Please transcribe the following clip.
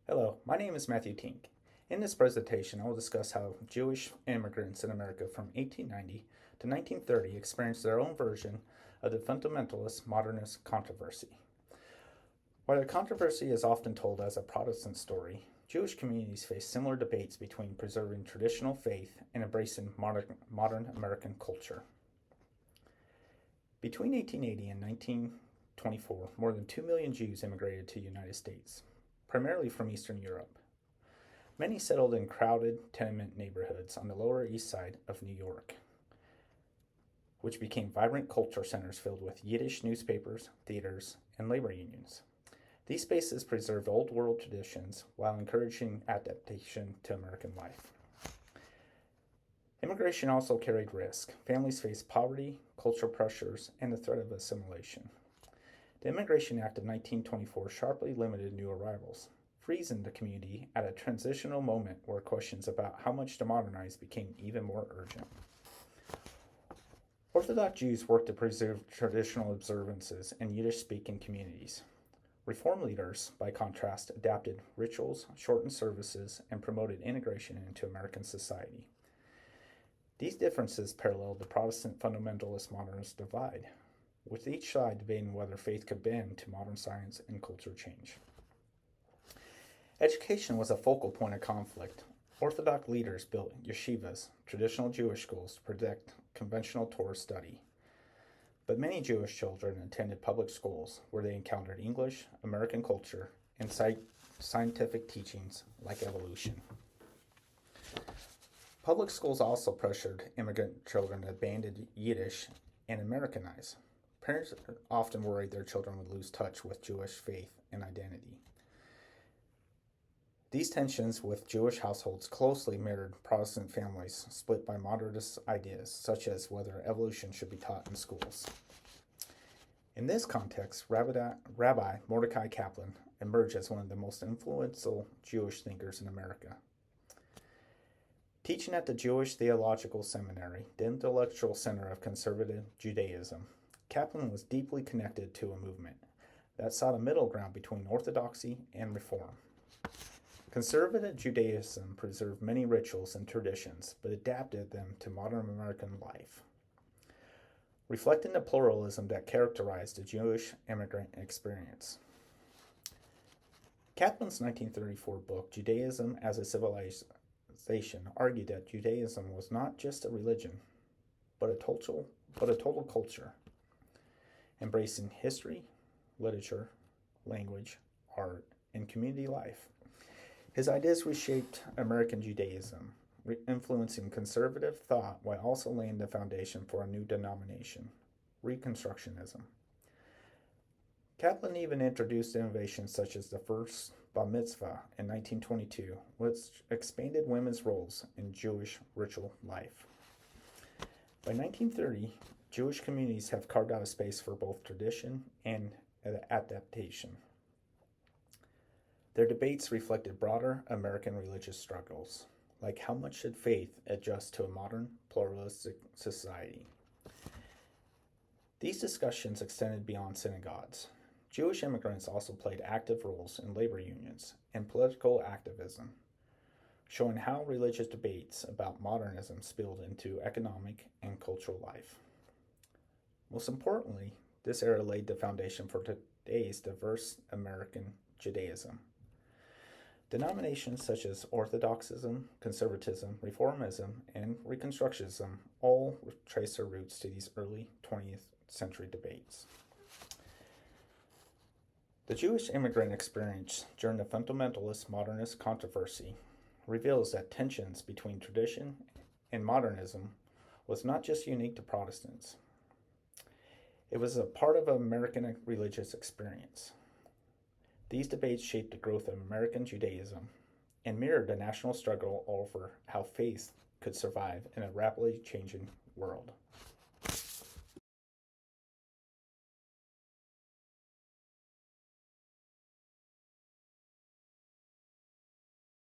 Hello, my name is Matthew Tink. In this presentation, I will discuss how Jewish immigrants in America from 1890 to 1930 experienced their own version of the Fundamentalist Modernist Controversy. While the controversy is often told as a Protestant story, Jewish communities face similar debates between preserving traditional faith and embracing modern American culture. Between 1880 and 1924, more than 2 million Jews immigrated to the United States, primarily from Eastern Europe. Many settled in crowded tenement neighborhoods on the Lower East Side of New York, which became vibrant culture centers filled with Yiddish newspapers, theaters, and labor unions. These spaces preserved old world traditions while encouraging adaptation to American life. Immigration also carried risk. Families faced poverty, cultural pressures, and the threat of assimilation. The Immigration Act of 1924 sharply limited new arrivals, freezing the community at a transitional moment where questions about how much to modernize became even more urgent. Orthodox Jews worked to preserve traditional observances in Yiddish-speaking communities. Reform leaders, by contrast, adapted rituals, shortened services, and promoted integration into American society. These differences paralleled the Protestant Fundamentalist Modernist divide, with each side debating whether faith could bend to modern science and culture change. Education was a focal point of conflict. Orthodox leaders built yeshivas, traditional Jewish schools, to protect conventional Torah study. But many Jewish children attended public schools where they encountered English, American culture, and scientific teachings like evolution. Public schools also pressured immigrant children to abandon Yiddish and Americanize. Parents often worried their children would lose touch with Jewish faith and identity. These tensions with Jewish households closely mirrored Protestant families split by modernist ideas, such as whether evolution should be taught in schools. In this context, Rabbi Mordecai Kaplan emerged as one of the most influential Jewish thinkers in America. Teaching at the Jewish Theological Seminary, the intellectual center of conservative Judaism, Kaplan was deeply connected to a movement that sought a middle ground between orthodoxy and reform. Conservative Judaism preserved many rituals and traditions, but adapted them to modern American life, reflecting the pluralism that characterized the Jewish immigrant experience. Kaplan's 1934 book, Judaism as a Civilization, argued that Judaism was not just a religion, but a total culture, embracing history, literature, language, art, and community life. His ideas reshaped American Judaism, influencing conservative thought while also laying the foundation for a new denomination, Reconstructionism. Kaplan even introduced innovations such as the first bar mitzvah in 1922, which expanded women's roles in Jewish ritual life. By 1930, Jewish communities have carved out a space for both tradition and adaptation. Their debates reflected broader American religious struggles, like how much should faith adjust to a modern, pluralistic society. These discussions extended beyond synagogues. Jewish immigrants also played active roles in labor unions and political activism, showing how religious debates about modernism spilled into economic and cultural life. Most importantly, this era laid the foundation for today's diverse American Judaism. Denominations such as Orthodoxism, Conservatism, Reformism, and Reconstructionism all trace their roots to these early 20th century debates. The Jewish immigrant experience during the Fundamentalist Modernist Controversy reveals that tensions between tradition and modernism was not just unique to Protestants. It was a part of American religious experience. These debates shaped the growth of American Judaism and mirrored the national struggle over how faith could survive in a rapidly changing world.